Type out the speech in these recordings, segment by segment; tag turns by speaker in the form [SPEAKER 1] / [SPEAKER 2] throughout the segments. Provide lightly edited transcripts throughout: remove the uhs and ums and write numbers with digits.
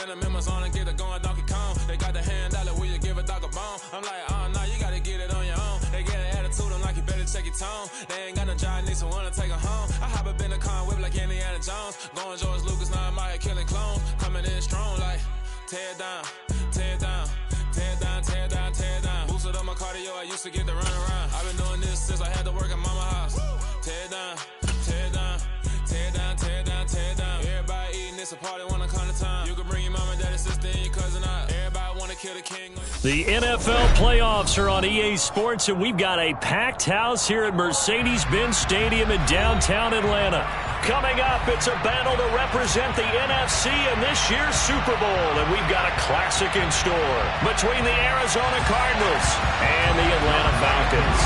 [SPEAKER 1] the members on and get it going Donkey Kong. They got the hand dollar, will you give a dog a bone? I'm like, oh no, you gotta get it on your own. They get an attitude, I'm like, you better check your tone. They ain't got no job, need someone to take her home. I hop up in the car and whip like Indiana Jones. Going George Lucas, now I'm out here killing clones. Coming in strong like, tear it down, tear it down. Tear it down, tear it down, tear it down. Boosted up my cardio, I used to get to run around. I've been doing this since I had to work at mama house. Tear it down, tear it down, tear it down, tear it down, tear it down. Everybody eating, it's a party when I come to time. You can bring your mama, daddy, sister, and your cousin out. Everybody wanna kill the king.
[SPEAKER 2] The NFL playoffs are on EA Sports, and we've got a packed house here at Mercedes-Benz Stadium in downtown Atlanta. Coming up, it's a battle to represent the NFC in this year's Super Bowl, and we've got a classic in store between the Arizona Cardinals and the Atlanta Falcons.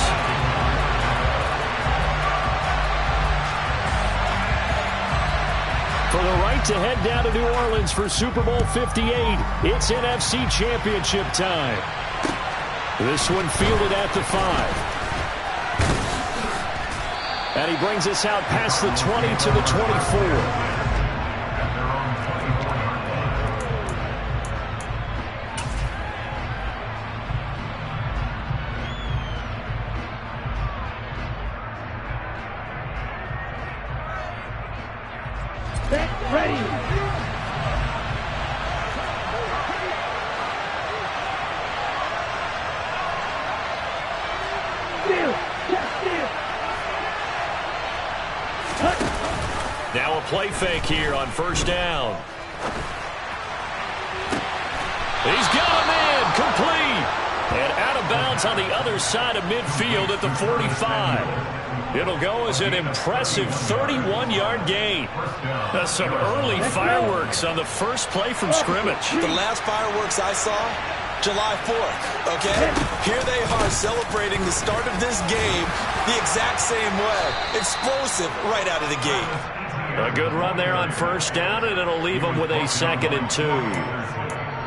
[SPEAKER 2] For the right to head down to New Orleans for Super Bowl 58, it's NFC Championship time. This one fielded at the 5. And he brings us out past the 20 to the 24. Now a play fake here on first down. He's got him in, complete. And out of bounds on the other side of midfield at the 45. It'll go as an impressive 31-yard gain. That's some early fireworks on the first play from scrimmage.
[SPEAKER 3] The last fireworks I saw, July 4th, okay? Here they are celebrating the start of this game the exact same way. Explosive right out of the gate.
[SPEAKER 2] A good run there on first down, and it'll leave them with a 2nd and 2.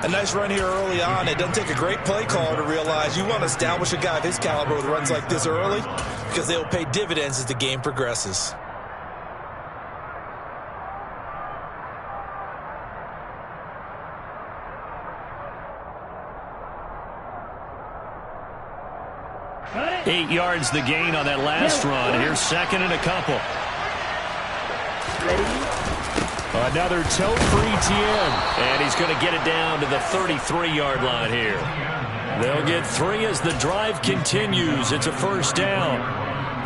[SPEAKER 3] A nice run here early on. It doesn't take a great play caller to realize you want to establish a guy of his caliber with runs like this early because they'll pay dividends as the game progresses.
[SPEAKER 2] Eight yards the gain on that last run. Here's 2nd and a couple. Another toe-free TM. And he's going to get it down to the 33-yard line here. They'll get 3 as the drive continues. It's a first down.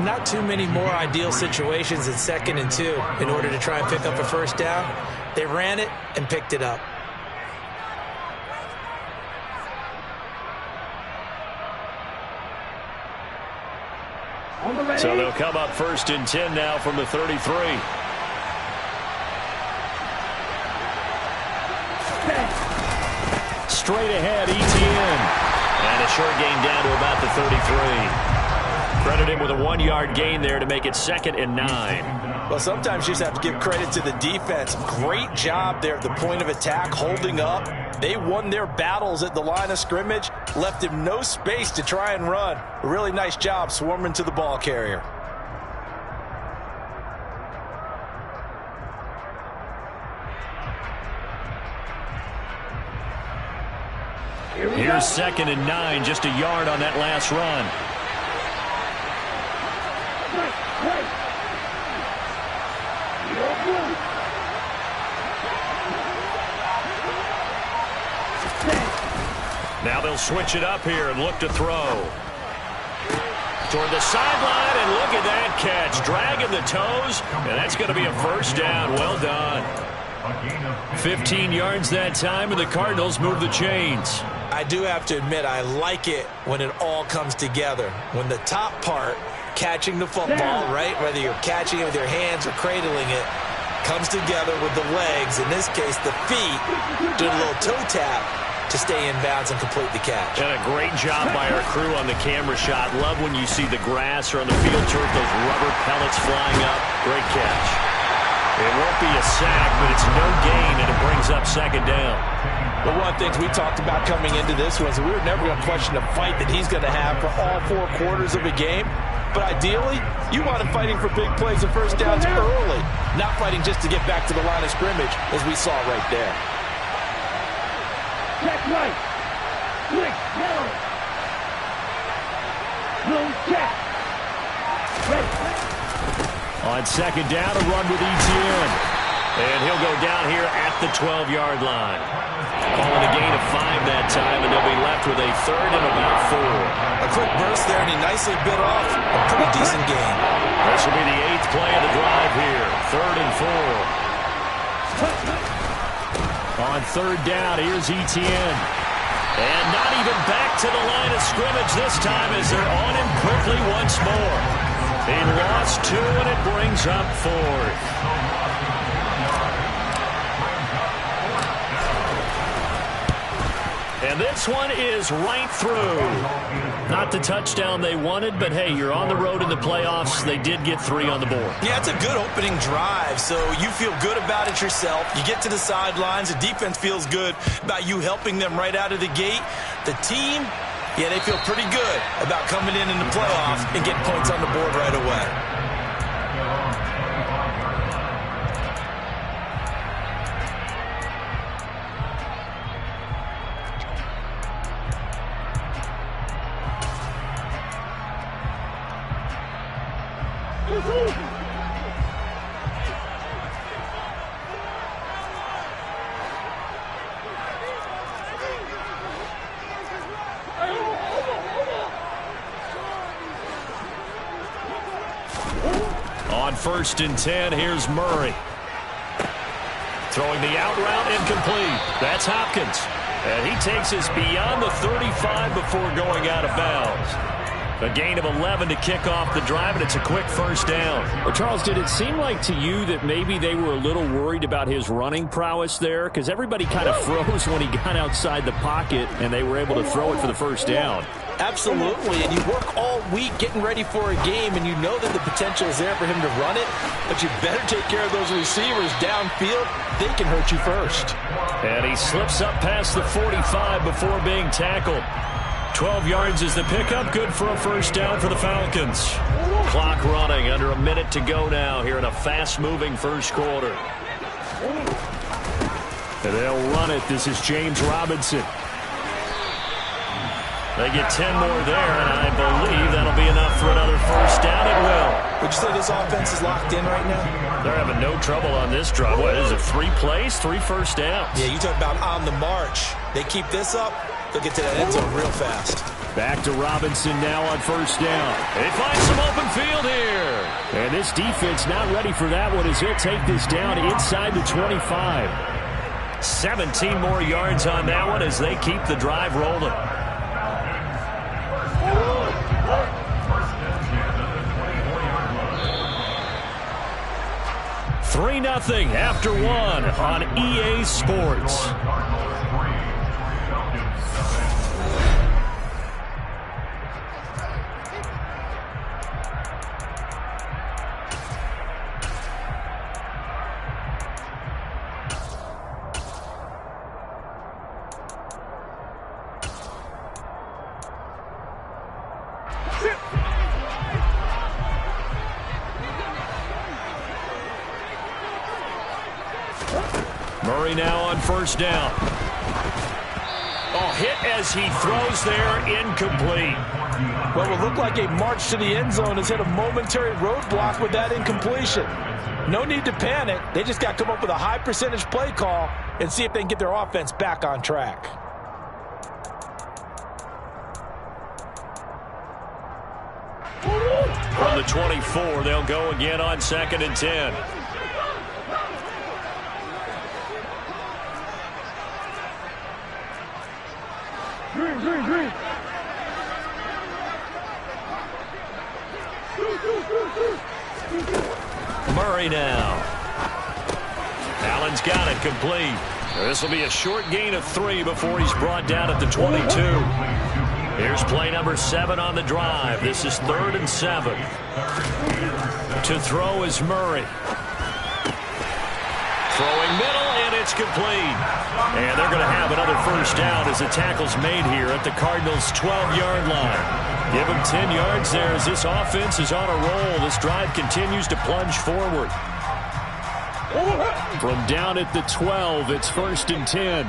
[SPEAKER 3] Not too many more ideal situations in 2nd and 2 in order to try and pick up a first down. They ran it and picked it up.
[SPEAKER 2] So they'll come up 1st and 10 now from the 33. Straight ahead, ETN. And a short gain down to about the 33. Credit him with a 1-yard gain there to make it 2nd and 9.
[SPEAKER 3] Well, sometimes you just have to give credit to the defense. Great job there at the point of attack, holding up. They won their battles at the line of scrimmage, left him no space to try and run. A really nice job swarming to the ball carrier.
[SPEAKER 2] Here's 2nd and 9, just a yard on that last run. Now they'll switch it up here and look to throw. Toward the sideline, and look at that catch. Dragging the toes, and that's going to be a first down. Well done. 15 yards that time, and the Cardinals move the chains.
[SPEAKER 3] I do have to admit, I like it when it all comes together. When the top part, catching the football, right, whether you're catching it with your hands or cradling it, comes together with the legs, in this case the feet, doing a little toe tap to stay in bounds and complete the catch.
[SPEAKER 2] And a great job by our crew on the camera shot. Love when you see the grass or on the field turf, those rubber pellets flying up. Great catch. It won't be a sack, but it's no gain, and it brings up 2nd down.
[SPEAKER 3] But one of the things we talked about coming into this was we were never going to question the fight that he's going to have for all 4 quarters of a game. But ideally, you want him fighting for big plays and first downs early, not fighting just to get back to the line of scrimmage, as we saw right there.
[SPEAKER 4] check right. Quick, yellow. Blue, check. Red.
[SPEAKER 2] On second down, a run with Etienne. And he'll go down here at the 12-yard line. Calling a gain of 5 that time, and they'll be left with a third and about 4.
[SPEAKER 3] A quick burst there, and he nicely bit off a pretty decent gain.
[SPEAKER 2] This will be the 8th play of the drive here. 3rd and 4. On third down, here's Etienne. And not even back to the line of scrimmage this time as they're on him quickly once more. He lost 2, and it brings up 4th. And this one is right through. Not the touchdown they wanted, but hey, you're on the road in the playoffs. They did get 3 on the board.
[SPEAKER 3] Yeah, it's a good opening drive, so you feel good about it yourself. You get to the sidelines. The defense feels good about you helping them right out of the gate. The team, yeah, they feel pretty good about coming in the playoffs and getting points on the board right away.
[SPEAKER 2] On 1st and 10, here's Murray. Throwing the out route, incomplete. That's Hopkins. And he takes us beyond the 35 before going out of bounds. A gain of 11 to kick off the drive, and it's a quick first down.
[SPEAKER 5] Well, Charles, did it seem like to you that maybe they were a little worried about his running prowess there? Because everybody kind of froze when he got outside the pocket, and they were able to throw it for the first down.
[SPEAKER 3] Absolutely, and you work all week getting ready for a game, and you know that the potential is there for him to run it, but you better take care of those receivers downfield. They can hurt you first.
[SPEAKER 2] And he slips up past the 45 before being tackled. 12 yards is the pickup, good for a first down for the Falcons. Clock running, under a minute to go now here in a fast-moving first quarter. And they'll run it. This is James Robinson. They get 10 more there, and I believe that'll be enough for another first down. It will.
[SPEAKER 3] Would you say this offense is locked in right now?
[SPEAKER 2] They're having no trouble on this drive. What is it, 3 plays, 3 first downs?
[SPEAKER 3] Yeah, you talk about on the march. They keep this up, they'll get to that end zone real fast.
[SPEAKER 2] Back to Robinson now on first down. They find some open field here. And this defense not ready for that one as he'll take this down inside the 25. 17 more yards on that one as they keep the drive rolling. 3-0 after 1 on EA Sports. Murray now on first down. Oh, hit as he throws there, incomplete.
[SPEAKER 3] What will look like a march to the end zone has hit a momentary roadblock with that incompletion. No need to panic. They just got to come up with a high percentage play call and see if they can get their offense back on track.
[SPEAKER 2] From the 24, they'll go again on 2nd and 10. Murray now. Allen's got it complete. This will be a short gain of 3 before he's brought down at the 22. Here's play number 7 on the drive. This is 3rd and 7. To throw is Murray. Throwing middle, and it's complete. And they're going to have another first down as the tackle's made here at the Cardinals' 12-yard line. Give them 10 yards there as this offense is on a roll. This drive continues to plunge forward. From down at the 12, it's 1st and 10.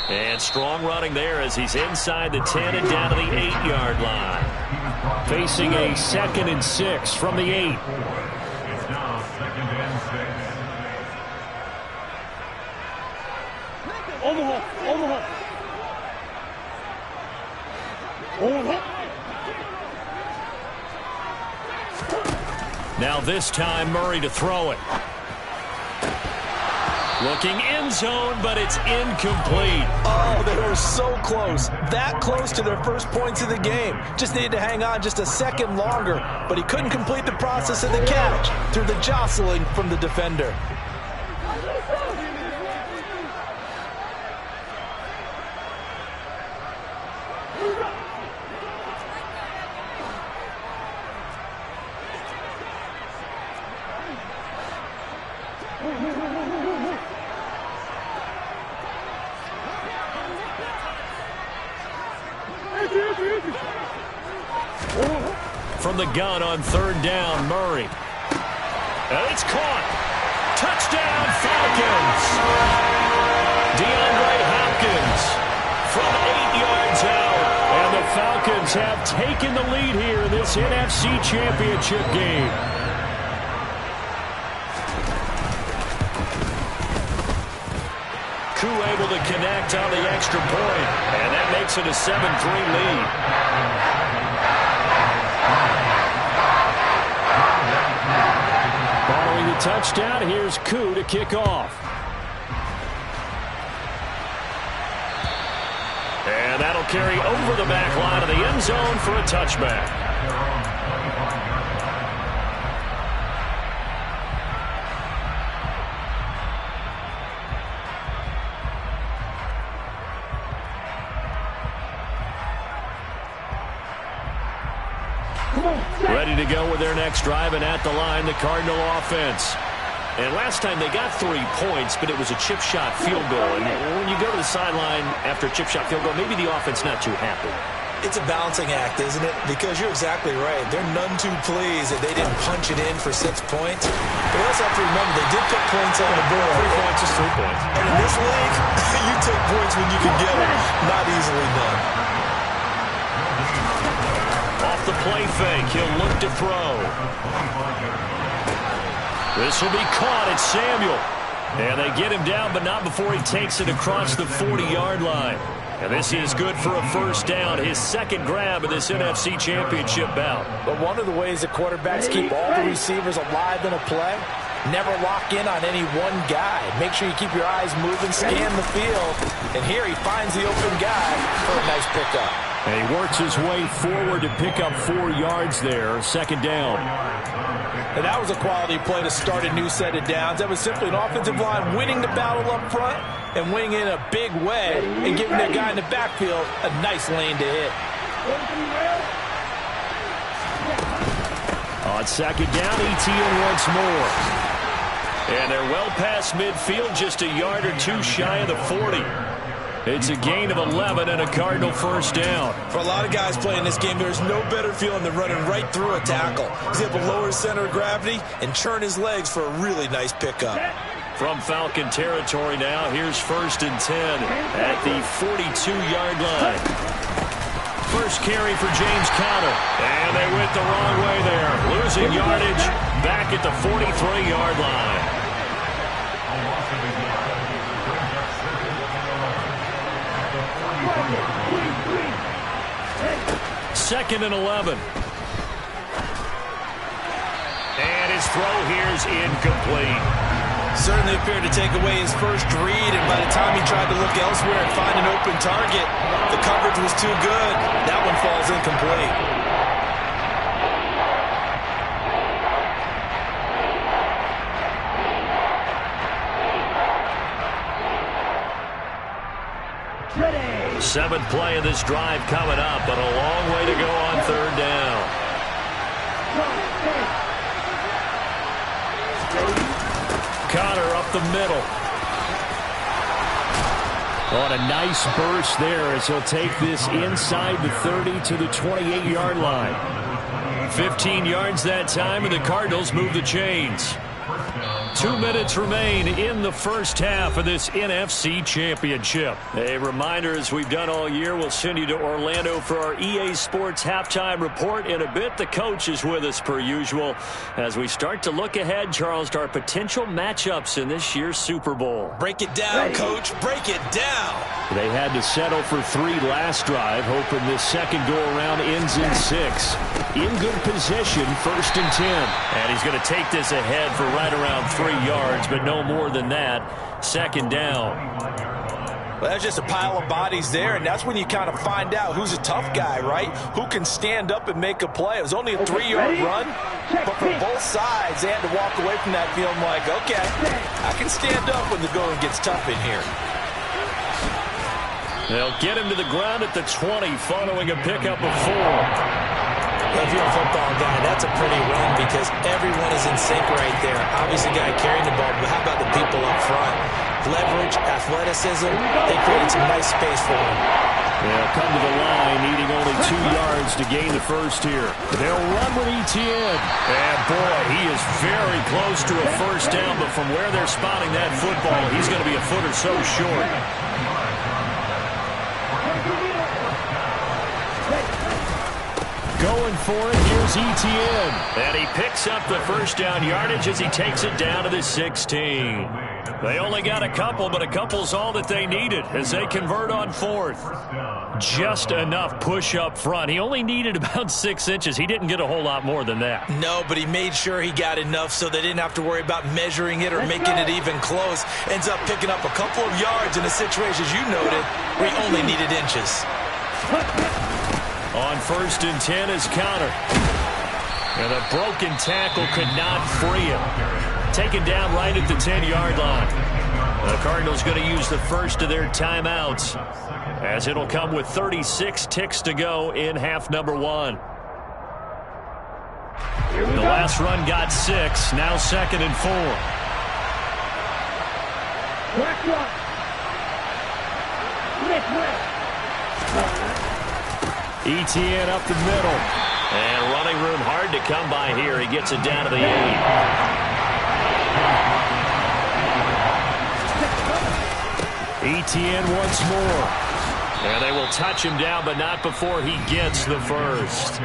[SPEAKER 2] And strong running there as he's inside the 10 and down to the 8-yard line. Facing a 2nd and 6 from the 8.
[SPEAKER 6] It's now 2nd and 6.
[SPEAKER 4] Omaha.
[SPEAKER 2] Now this time Murray to throw it. Looking end zone, but it's incomplete.
[SPEAKER 3] Oh, they were so close. That close to their first points of the game. Just needed to hang on just a second longer, but he couldn't complete the process of the catch through the jostling from the defender.
[SPEAKER 2] From the gun on 3rd down, Murray. And it's caught. Touchdown, Falcons. DeAndre Hopkins from 8 yards out. And the Falcons have taken the lead here in this NFC Championship game. Koo able to connect on the extra point. And that makes it a 7-3 lead. Following the touchdown, here's Koo to kick off. And that'll carry over the back line of the end zone for a touchback. Ready to go with their next drive, and at the line, the Cardinal offense. And last time they got 3 points, but it was a chip shot field goal. And when you go to the sideline after a chip shot field goal, maybe the offense not too happy.
[SPEAKER 3] It's a balancing act, isn't it? Because you're exactly right. They're none too pleased that they didn't punch it in for 6 points. But you also have to remember they did put points on the board.
[SPEAKER 2] 3 points is 3 points.
[SPEAKER 3] And in this league, you take points when you can get them. Not easily done.
[SPEAKER 2] Off the play fake, he'll look to throw. This will be caught at Samuel. And they get him down, but not before he takes it across the 40-yard line. And this is good for a first down, his 2nd grab of this NFC Championship bout.
[SPEAKER 3] But one of the ways the quarterbacks keep all the receivers alive in a play, never lock in on any one guy. Make sure you keep your eyes moving, scan the field. And here he finds the open guy for a nice pickup.
[SPEAKER 2] And he works his way forward to pick up 4 yards there, 2nd down.
[SPEAKER 3] And that was a quality play to start a new set of downs. That was simply an offensive line winning the battle up front and winning in a big way and giving their guy in the backfield a nice lane to hit.
[SPEAKER 2] On 2nd down, Etienne once more. And they're well past midfield, just a yard or 2 shy of the 40. It's a gain of 11 and a Cardinal first down.
[SPEAKER 3] For a lot of guys playing this game, there's no better feeling than running right through a tackle. He's able to lower his center of gravity and churn his legs for a really nice pickup.
[SPEAKER 2] From Falcon territory now, here's 1st and 10 at the 42-yard line. First carry for James Conner. And they went the wrong way there. Losing yardage back at the 43-yard line. 2nd and 11. And his throw here is incomplete.
[SPEAKER 3] Certainly appeared to take away his first read, and by the time he tried to look elsewhere and find an open target, the coverage was too good. That one falls incomplete.
[SPEAKER 2] Seventh play of this drive coming up, but a long way to go on 3rd down. Conner up the middle. On a nice burst there as he'll take this inside the 30 to the 28-yard line. 15 yards that time, and the Cardinals move the chains. 2 minutes remain in the first half of this NFC Championship. A reminder, as we've done all year, we'll send you to Orlando for our EA Sports halftime report in a bit. The coach is with us per usual as we start to look ahead, Charles, to our potential matchups in this year's Super Bowl.
[SPEAKER 3] Break it down, Coach. Break it down.
[SPEAKER 2] They had to settle for 3 last drive, hoping this second go-around ends in 6. In good position, 1st and 10. And he's going to take this ahead for right around 3 yards, but no more than that. 2nd down.
[SPEAKER 3] Well, that's just a pile of bodies there, and that's when you kind of find out who's a tough guy, right? Who can stand up and make a play. It was only a 3-yard run, but for both sides, they had to walk away from that feeling like, okay, I can stand up when the going gets tough in here.
[SPEAKER 2] They'll get him to the ground at the 20 following a pickup of 4.
[SPEAKER 3] If you're a football guy, that's a pretty run because everyone is in sync right there. Obviously, guy carrying the ball, but how about the people up front? Leverage, athleticism, they created some nice space for him.
[SPEAKER 2] They'll come to the line, needing only 2 yards to gain the first here. They'll run with Etienne. And, boy, he is very close to a first down, but from where they're spotting that football, he's going to be a foot or so short. Going for it, here's Etienne. And he picks up the first down yardage as he takes it down to the 16. They only got a couple, but a couple's all that they needed as they convert on 4th. Just enough push up front. He only needed about 6 inches. He didn't get a whole lot more than that.
[SPEAKER 3] No, but he made sure he got enough so they didn't have to worry about measuring it or making it even close. Ends up picking up a couple of yards in a situation, as you noted, where he only needed inches.
[SPEAKER 2] On 1st and 10 is counter. And a broken tackle could not free him. Taken down right at the 10-yard line. The Cardinals going to use the first of their timeouts, as it'll come with 36 ticks to go in half number 1. The last run got 6. Now 2nd and 4. Etienne up the middle. And running room hard to come by here. He gets it down to the 8. Etienne once more. And they will touch him down, but not before he gets the first.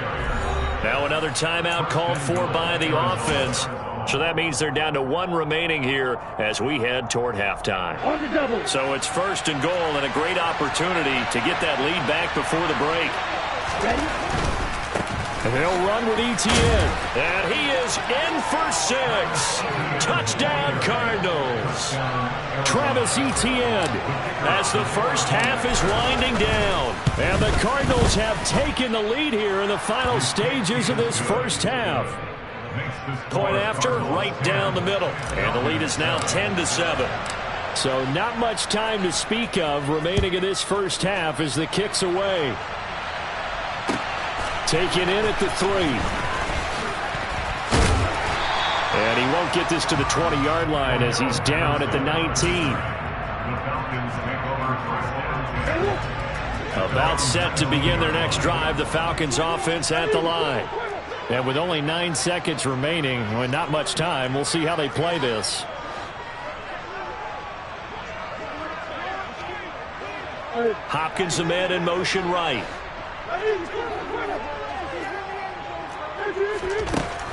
[SPEAKER 2] Now another timeout called for by the offense. So that means they're down to 1 remaining here as we head toward halftime. So it's 1st and goal and a great opportunity to get that lead back before the break.
[SPEAKER 4] Ready?
[SPEAKER 2] And they'll run with Etienne. And he is in for 6. Touchdown, Cardinals. Travis Etienne as the first half is winding down. And the Cardinals have taken the lead here in the final stages of this first half. Point after, right down the middle. And the lead is now 10-7. So not much time to speak of remaining in this first half as the kick's away. Taken in at the 3. And he won't get this to the 20-yard line as he's down at the 19. About set to begin their next drive, the Falcons offense at the line. And with only 9 seconds remaining, well, not much time, we'll see how they play this. Hopkins the man in motion right.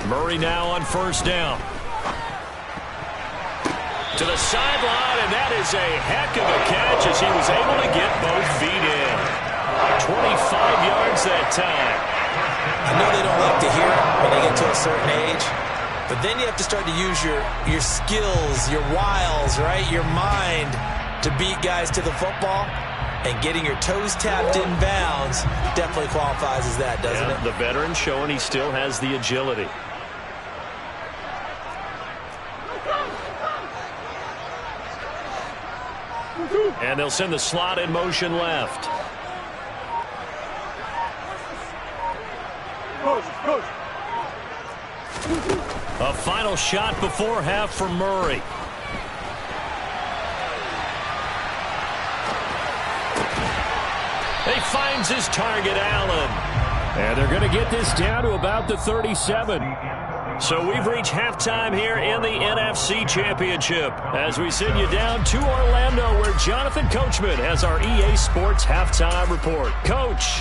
[SPEAKER 2] Murray now on 1st down. To the sideline, and that is a heck of a catch as he was able to get both feet in. 25 yards that time.
[SPEAKER 3] I know they don't like to hear it when they get to a certain age, but then you have to start to use your skills, your wiles, right, your mind to beat guys to the football. And getting your toes tapped in bounds definitely qualifies as that, doesn't it?
[SPEAKER 2] The veteran showing he still has the agility. And they'll send the slot in motion left. A final shot before half for Murray. He finds his target, Allen. And they're going to get this down to about the 37. So we've reached halftime here in the NFC Championship as we send you down to Orlando where Jonathan Coachman has our EA Sports Halftime Report. Coach.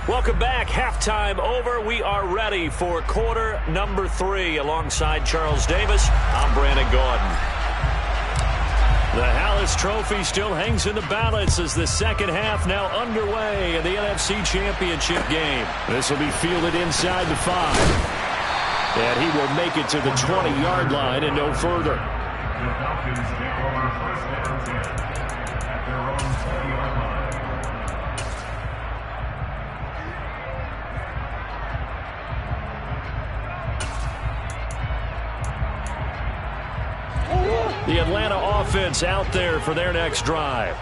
[SPEAKER 2] Welcome back. Halftime over. We are ready for quarter number 3. Alongside Charles Davis, I'm Brandon Gaudin. The Hallis Trophy still hangs in the balance as the second half now underway in the NFC Championship game. This will be fielded inside the 5. And he will make it to the 20-yard line and no further.
[SPEAKER 6] The Falcons take over first down 10 at their own 20-yard line.
[SPEAKER 2] The Atlanta offense out there for their next drive.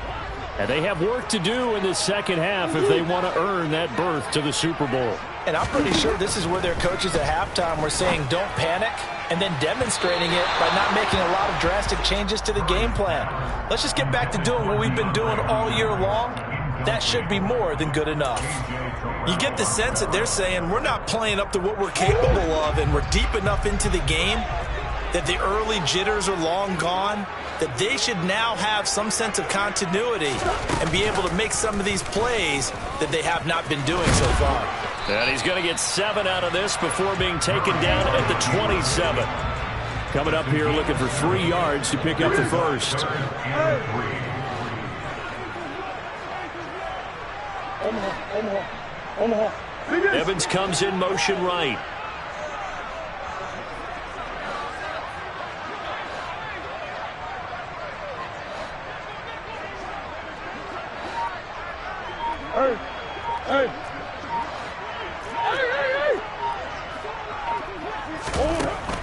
[SPEAKER 2] And they have work to do in the second half if they want to earn that berth to the Super Bowl.
[SPEAKER 3] And I'm pretty sure this is where their coaches at halftime were saying don't panic and then demonstrating it by not making a lot of drastic changes to the game plan. Let's just get back to doing what we've been doing all year long. That should be more than good enough. You get the sense that they're saying we're not playing up to what we're capable of and we're deep enough into the game that the early jitters are long gone, that they should now have some sense of continuity and be able to make some of these plays that they have not been doing so far.
[SPEAKER 2] And he's going to get 7 out of this before being taken down at the 27. Coming up here looking for 3 yards to pick up the first. Evans comes in motion right.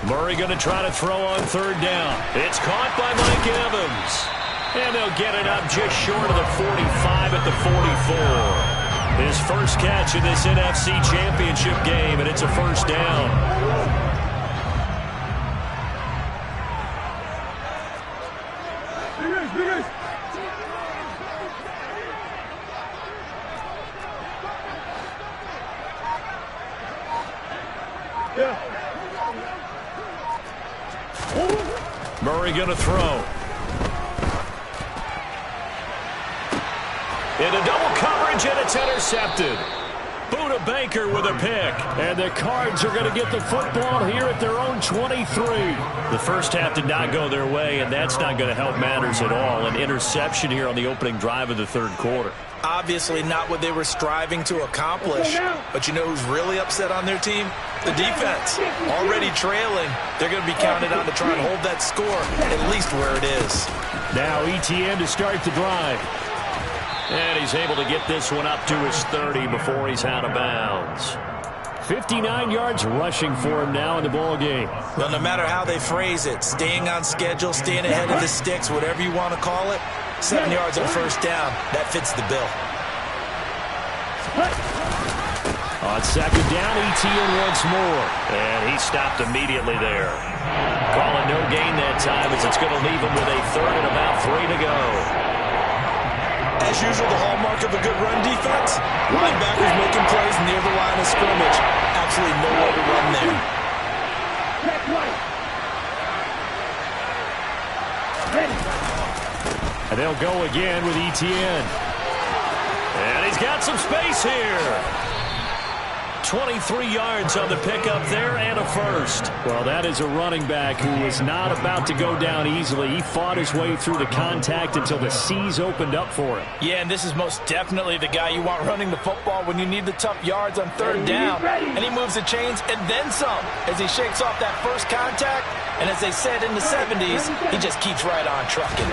[SPEAKER 2] Murray going to try to throw on third down. It's caught by Mike Evans. And they'll get it up just short of the 45 at the 44. His first catch in this NFC Championship game, and it's a first down. Murray going to throw. Into double coverage, and it's intercepted. Buda Baker with a pick. And the Cards are going to get the football here at their own 23. The first half did not go their way, and that's not going to help matters at all. An interception here on the opening drive of the third quarter.
[SPEAKER 3] Obviously not what they were striving to accomplish. But you know who's really upset on their team? The defense. Already trailing. They're going to be counted on to try and hold that score at least where it is.
[SPEAKER 2] Now Etienne to start the drive. And he's able to get this one up to his 30 before he's out of bounds. 59 yards rushing for him now in the ball game.
[SPEAKER 3] Well, no matter how they phrase it, staying on schedule, staying ahead of the sticks, whatever you want to call it, 7 yards on first down, that fits the bill.
[SPEAKER 2] On second down, Etienne once more. And he stopped immediately there. Calling no gain that time as it's going to leave him with a third and about 3 to go.
[SPEAKER 3] As usual, the hallmark of a good run defense, linebackers making plays near the line of scrimmage. Absolutely nowhere to run there.
[SPEAKER 2] And they'll go again with Etienne. And he's got some space here. 23 yards on the pickup there and a first. Well, that is a running back who was not about to go down easily. He fought his way through the contact until the seas opened up for him.
[SPEAKER 3] Yeah, and this is most definitely the guy you want running the football when you need the tough yards on third down. And he moves the chains and then some as he shakes off that first contact. And as they said in the 70s, he just keeps right on trucking.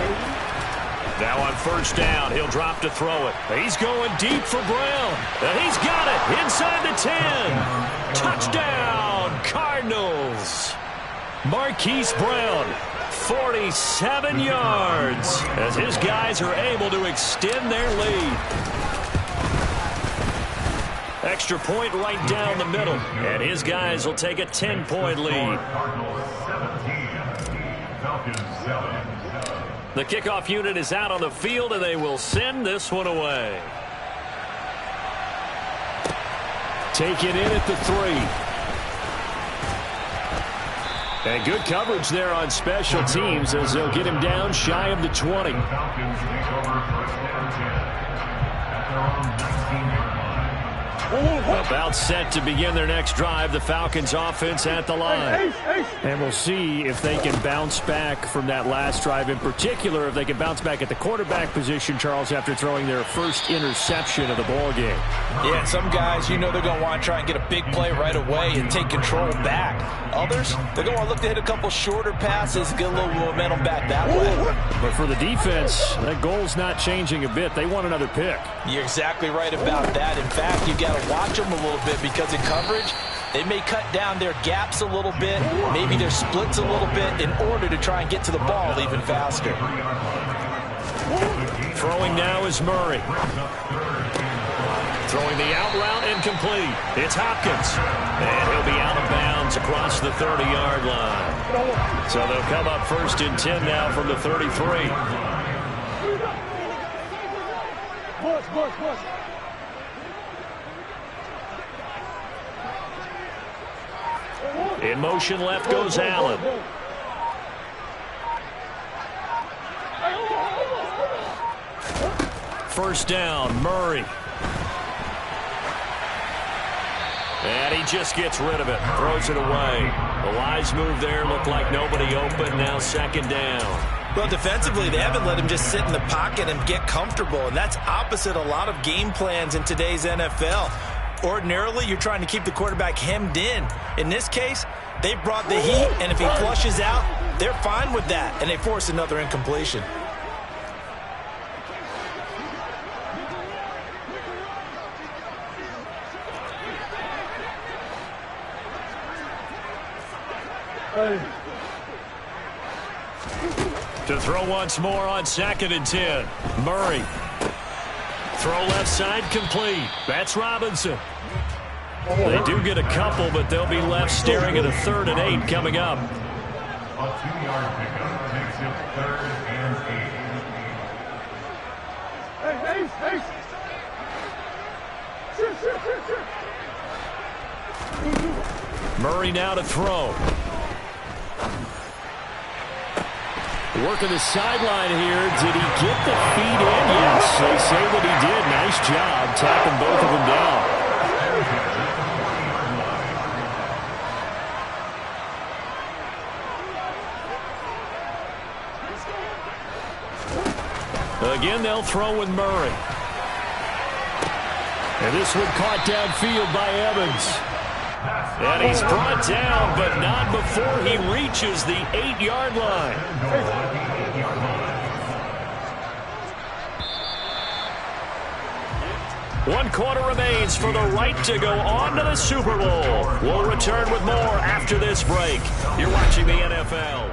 [SPEAKER 2] Now on first down, he'll drop to throw it. He's going deep for Brown. And he's got it inside the 10. Touchdown, Cardinals. Marquise Brown, 47 yards, as his guys are able to extend their lead. Extra point right down the middle, and his guys will take a 10-point lead.
[SPEAKER 6] Falcons 7.
[SPEAKER 2] The kickoff unit is out on the field, and they will send this one away. Take it in at the 3. And good coverage there on special teams as they'll get him down shy of the 20.
[SPEAKER 6] The Falcons take over first down 10 at their own 19-yard line.
[SPEAKER 2] About set to begin their next drive. The Falcons offense at the line. And we'll see if they can bounce back from that last drive. In particular, if they can bounce back at the quarterback position, Charles, after throwing their first interception of the ball game.
[SPEAKER 3] Yeah, some guys, you know they're going to want to try and get a big play right away and take control back. Others, they're going to look to hit a couple shorter passes, get a little momentum back that way.
[SPEAKER 2] But for the defense, that goal's not changing a bit. They want another pick.
[SPEAKER 3] You're exactly right about that. In fact, you've got to watch them a little bit because in coverage, they may cut down their gaps a little bit, maybe their splits a little bit in order to try and get to the ball even faster.
[SPEAKER 2] Throwing now is Murray. Throwing the out route incomplete. It's Hopkins. And he'll be out of bounds across the 30-yard line. So they'll come up first and 10 now from the 33. In motion left goes Allen. First down, Murray. And he just gets rid of it. Throws it away. The wise move there. Looked like nobody open. Now second down.
[SPEAKER 3] Well, defensively, they haven't let him just sit in the pocket and get comfortable, and that's opposite a lot of game plans in today's NFL. Ordinarily, you're trying to keep the quarterback hemmed in. In this case, they brought the heat, and if he flushes out, they're fine with that, and they force another incompletion.
[SPEAKER 2] To throw once more on second and 10. Murray. Throw left side complete. That's Robinson. They do get a couple, but they'll be left staring at a 3rd and 8 coming up.
[SPEAKER 6] A 2-yard pickup takes it 3rd and 8.
[SPEAKER 2] Murray now to throw. Working the sideline here. Did he get the feet in? Yes, they say that he did. Nice job tapping both of them down. Again, they'll throw with Murray. And this one caught downfield by Evans. And he's brought down, but not before he reaches the 8-yard line. One quarter remains for the right to go on to the Super Bowl. We'll return with more after this break. You're watching the NFL.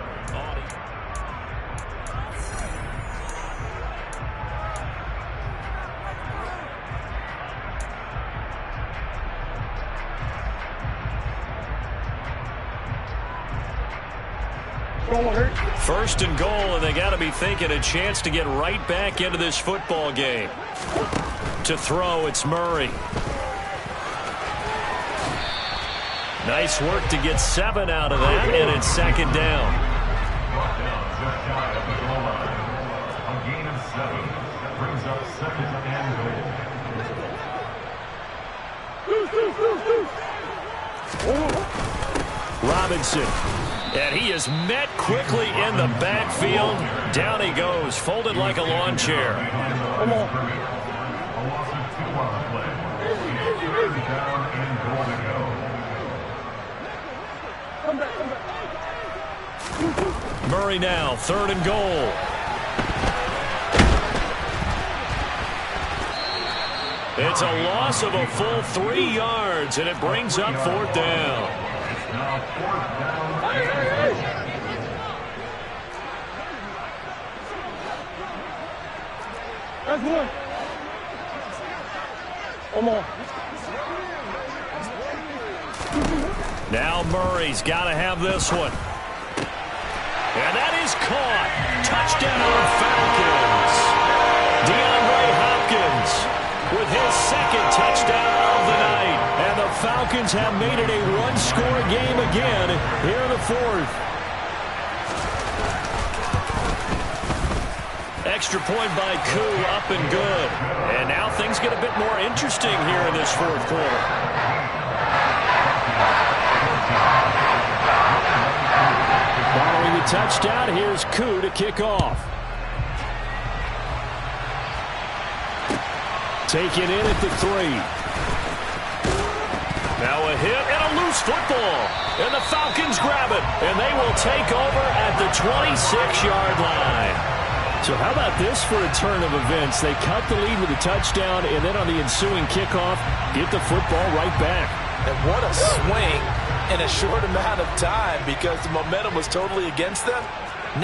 [SPEAKER 2] First and goal, and they got to be thinking a chance to get right back into this football game. To throw, it's Murray. Nice work to get 7 out of that, and it's second down.
[SPEAKER 6] Brought down just shy of the goal line. A gain of 7. That brings up 2nd and goal.
[SPEAKER 2] Robinson. And he is met quickly in the backfield. Down he goes, folded like a lawn chair.
[SPEAKER 6] A loss of 2 on the play. Third down and goal to go.
[SPEAKER 2] Murray now, 3rd and goal. It's a loss of a full 3 yards, and it brings up 4th down.
[SPEAKER 6] It's now 4th down.
[SPEAKER 4] That's one. One more.
[SPEAKER 2] Now Murray's got to have this one. And that is caught. Touchdown, Falcons. DeAndre Hopkins with his second touchdown of the night. And the Falcons have made it a one-score game again here in the fourth. Extra point by Koo, up and good. And now things get a bit more interesting here in this fourth quarter. Following the touchdown, here's Koo to kick off. Taken in at the 3. Now a hit and a loose football. And the Falcons grab it. And they will take over at the 26-yard line. So how about this for a turn of events? They cut the lead with a touchdown, and then on the ensuing kickoff, get the football right back.
[SPEAKER 3] And what a swing in a short amount of time, because the momentum was totally against them.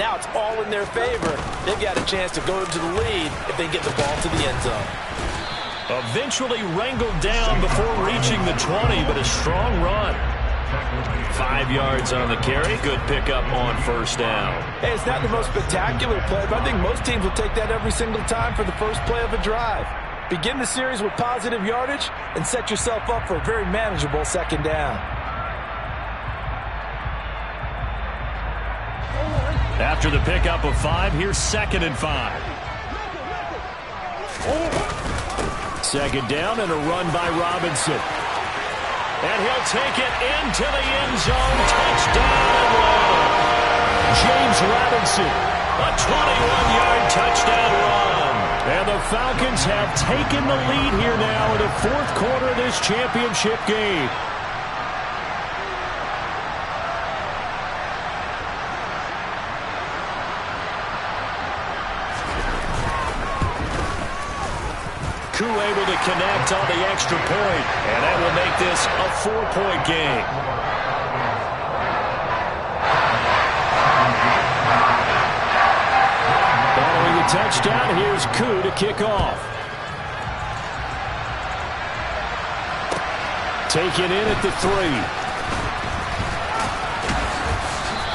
[SPEAKER 3] Now it's all in their favor. They've got a chance to go into the lead if they get the ball to the end zone.
[SPEAKER 2] Eventually wrangled down before reaching the 20, but a strong run. 5 yards on the carry. Good pickup on first down.
[SPEAKER 3] Hey, it's not the most spectacular play, but I think most teams will take that every single time for the first play of a drive. Begin the series with positive yardage and set yourself up for a very manageable second down.
[SPEAKER 2] After the pickup of 5, here's 2nd and 5. Second down and a run by Robinson. And he'll take it into the end zone. Touchdown, Atlanta. James Robinson, a 21-yard touchdown run. And the Falcons have taken the lead here now in the fourth quarter of this championship game. Koo able to connect on the extra point, and that will make this a 4-point game. Following the touchdown, here's Koo to kick off. Taken in at the 3.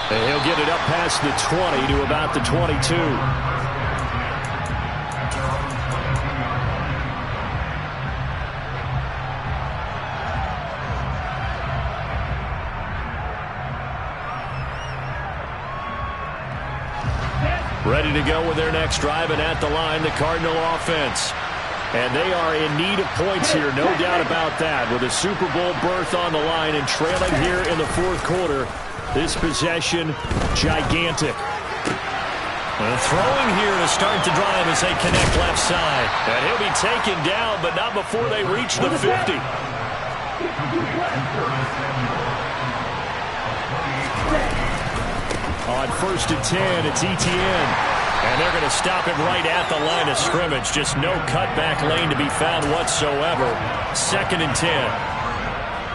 [SPEAKER 2] And he'll get it up past the 20 to about the 22. Ready to go with their next drive, and at the line, the Cardinal offense. And they are in need of points here, no doubt about that, with a Super Bowl berth on the line and trailing here in the fourth quarter. This possession, gigantic. And throwing here to start the drive as they connect left side. And he'll be taken down, but not before they reach the 50. On 1st and 10, it's Etienne. And they're going to stop him right at the line of scrimmage. Just no cutback lane to be found whatsoever. 2nd and 10.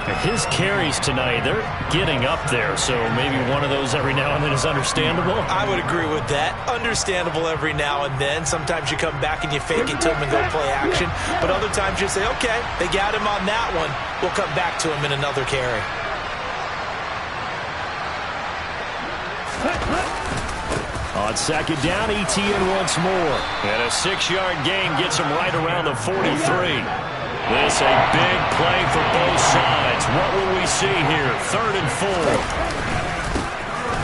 [SPEAKER 2] And his carries tonight, they're getting up there. So maybe one of those every now and then is understandable.
[SPEAKER 3] I would agree with that. Understandable every now and then. Sometimes you come back and you fake it to him and go play action. But other times you say, okay, they got him on that one. We'll come back to him in another carry.
[SPEAKER 2] On 2nd down, Etienne once more. And a 6-yard gain gets him right around the 43. This a big play for both sides. What will we see here? 3rd and 4.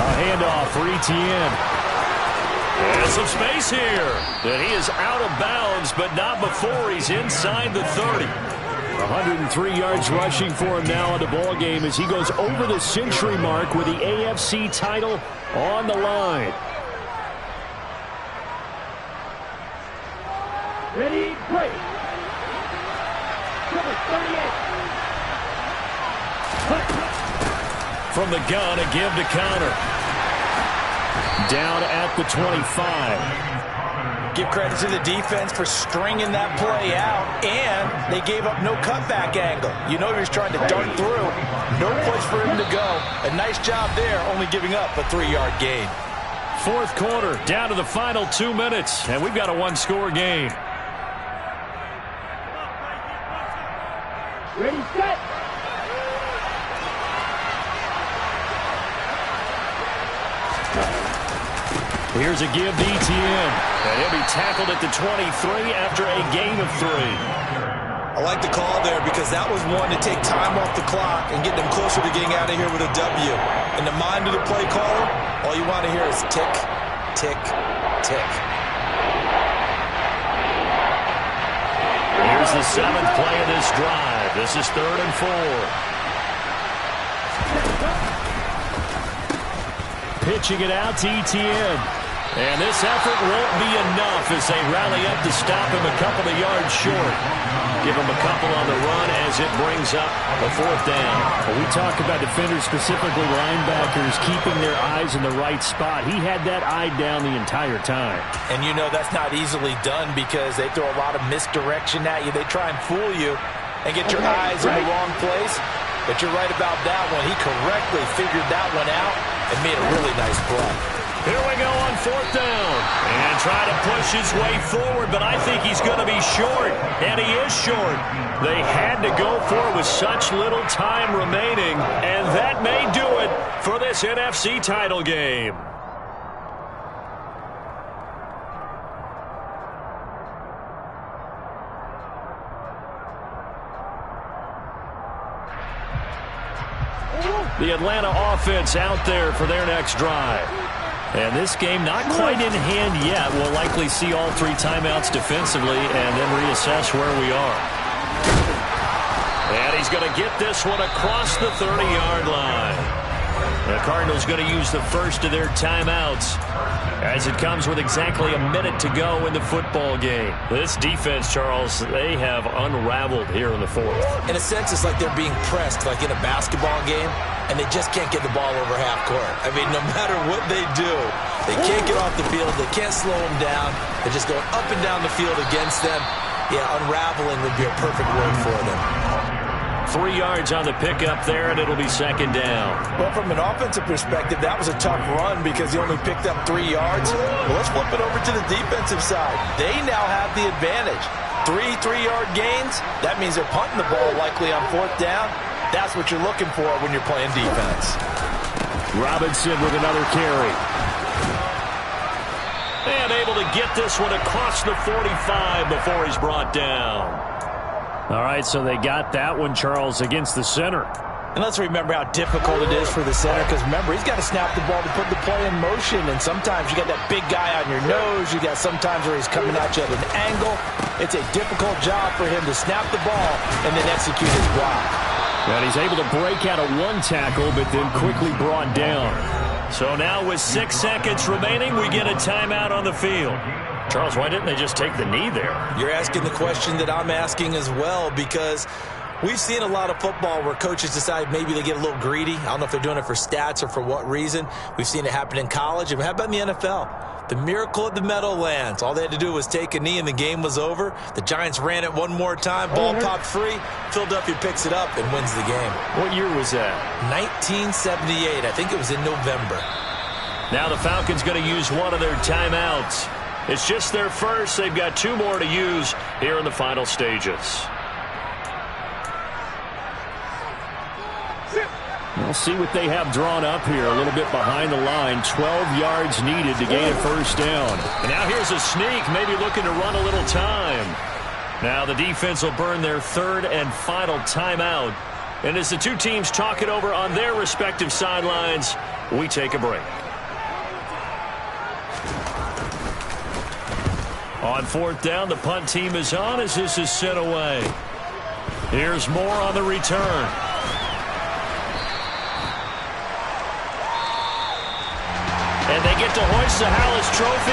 [SPEAKER 2] A handoff for Etienne. And some space here. And he is out of bounds, but not before he's inside the 30. 103 yards rushing for him now in the ball game as he goes over the century mark with the AFC title on the line.
[SPEAKER 4] Ready, break. Number 38.
[SPEAKER 2] From the gun, a give to counter. Down at the 25.
[SPEAKER 3] Give credit to the defense for stringing that play out, and they gave up no cutback angle. You know he was trying to dart through. No place for him to go. A nice job there, only giving up a 3-yard gain.
[SPEAKER 2] Fourth quarter, down to the final 2 minutes, and we've got a one-score game.
[SPEAKER 4] Ready, set.
[SPEAKER 2] Here's a give to Etienne. And he'll be tackled at the 23 after a gain of 3.
[SPEAKER 3] I like the call there because that was one to take time off the clock and get them closer to getting out of here with a W. In the mind of the play caller, all you want to hear is tick, tick, tick.
[SPEAKER 2] Here's the 7th play of this drive. This is 3rd and 4. Pitching it out to Etienne. And this effort won't be enough as they rally up to stop him a couple of yards short. Give him a couple on the run as it brings up a 4th down.
[SPEAKER 5] Well, we talk about defenders, specifically linebackers, keeping their eyes in the right spot. He had that eye down the entire time.
[SPEAKER 3] And you know that's not easily done because they throw a lot of misdirection at you. They try and fool you and get your eyes in the wrong place. But you're right about that one. He correctly figured that one out and made a really nice play.
[SPEAKER 2] Here we go on 4th down. And try to push his way forward, but I think he's going to be short. And he is short. They had to go for it with such little time remaining. And that may do it for this NFC title game. The Atlanta offense out there for their next drive. And this game not quite in hand yet. We'll likely see all 3 timeouts defensively and then reassess where we are. And he's going to get this one across the 30-yard line. The Cardinals going to use the first of their timeouts as it comes with exactly a minute to go in the football game. This defense, Charles, they have unraveled here in the 4th.
[SPEAKER 3] In a sense, it's like they're being pressed like in a basketball game, and they just can't get the ball over half court. I mean, no matter what they do, they can't get off the field. They can't slow them down. They're just going up and down the field against them. Yeah, unraveling would be a perfect word for them.
[SPEAKER 2] 3 yards on the pickup there, and it'll be 2nd down.
[SPEAKER 3] Well, from an offensive perspective, that was a tough run because he only picked up 3 yards. Well, let's flip it over to the defensive side. They now have the advantage. 3 3-yard gains. That means they're punting the ball likely on 4th down. That's what you're looking for when you're playing defense.
[SPEAKER 2] Robinson with another carry. And able to get this one across the 45 before he's brought down.
[SPEAKER 5] All right, so they got that one, Charles, against the center.
[SPEAKER 3] And let's remember how difficult it is for the center because, remember, he's got to snap the ball to put the play in motion. And sometimes you got that big guy on your nose. You got sometimes where he's coming at you at an angle. It's a difficult job for him to snap the ball and then execute his block.
[SPEAKER 2] And he's able to break out of 1 tackle, but then quickly brought down. So now with 6 seconds remaining, we get a timeout on the field. Charles, why didn't they just take the knee there?
[SPEAKER 3] You're asking the question that I'm asking as well because we've seen a lot of football where coaches decide maybe they get a little greedy. I don't know if they're doing it for stats or for what reason. We've seen it happen in college. And how about in the NFL? The miracle at the Meadowlands. All they had to do was take a knee and the game was over. The Giants ran it one more time. Ball popped free. Philadelphia picks it up and wins the game.
[SPEAKER 2] What year was that?
[SPEAKER 3] 1978. I think it was in November.
[SPEAKER 2] Now the Falcons going to use one of their timeouts. It's just their first. They've got 2 more to use here in the final stages. We'll see what they have drawn up here. A little bit behind the line. 12 yards needed to gain a 1st down. And now here's a sneak, maybe looking to run a little time. Now the defense will burn their 3rd and final timeout. And as the 2 teams talk it over on their respective sidelines, we take a break. On 4th down, the punt team is on as this is sent away. Here's Moore on the return. And they get to hoist the Hallis Trophy.